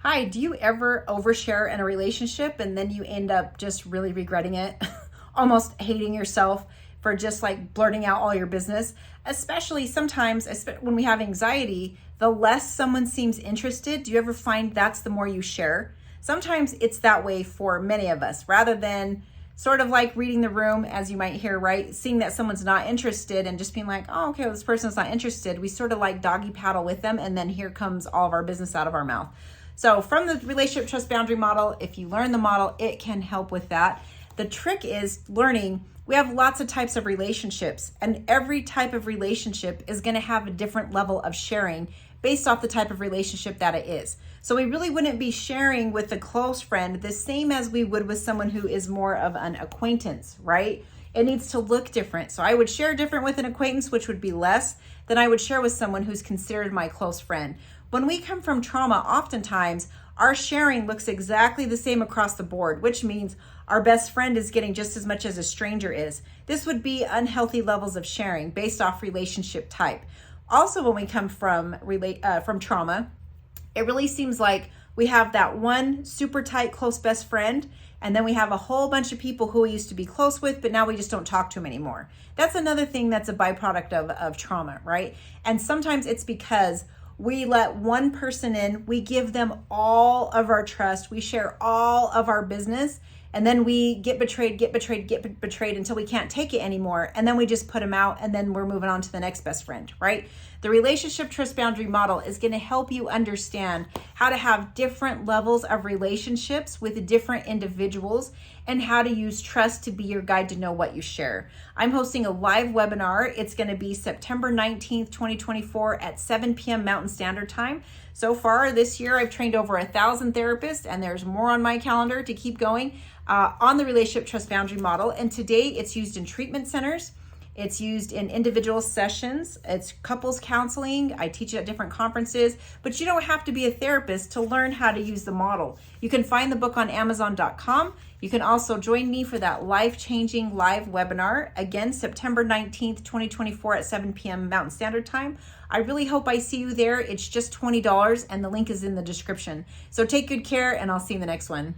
Hi, do you ever overshare in a relationship and then you end up just really regretting it? Almost hating yourself for just like blurting out all your business? Especially sometimes when we have anxiety, the less someone seems interested, do you ever find that's the more you share? Sometimes it's that way for many of us, rather than sort of like reading the room, as you might hear, right? Seeing that someone's not interested and just being like, oh, okay, well, this person's not interested. We sort of like doggy paddle with them, and then here comes all of our business out of our mouth. So from the relationship trust boundary model, if you learn the model, it can help with that. The trick is learning. We have lots of types of relationships, and every type of relationship is going to have a different level of sharing based off the type of relationship that it is. So we really wouldn't be sharing with a close friend the same as we would with someone who is more of an acquaintance, right? It needs to look different. So I would share different with an acquaintance, which would be less than I would share with someone who's considered my close friend. When we come from trauma, oftentimes our sharing looks exactly the same across the board, which means our best friend is getting just as much as a stranger is. This would be unhealthy levels of sharing based off relationship type. Also, when we come from trauma, it really seems like we have that one super tight, close best friend, and then we have a whole bunch of people who we used to be close with, but now we just don't talk to them anymore. That's another thing that's a byproduct of trauma, right? And sometimes it's because we let one person in, we give them all of our trust, we share all of our business, and then we get betrayed until we can't take it anymore. And then we just put them out, and then we're moving on to the next best friend, right? The relationship trust boundary model is going to help you understand how to have different levels of relationships with different individuals and how to use trust to be your guide to know what you share. I'm hosting a live webinar. It's going to be September 19th, 2024 at 7 p.m. Mountain Standard Time. So far this year, I've trained over 1,000 therapists, and there's more on my calendar to keep going on the relationship trust boundary model. And today it's used in treatment centers. It's used in individual sessions. It's couples counseling. I teach it at different conferences, but you don't have to be a therapist to learn how to use the model. You can find the book on Amazon.com. You can also join me for that life-changing live webinar, again, September 19th, 2024 at 7 p.m. Mountain Standard Time. I really hope I see you there. It's just $20, and the link is in the description. So take good care, and I'll see you in the next one.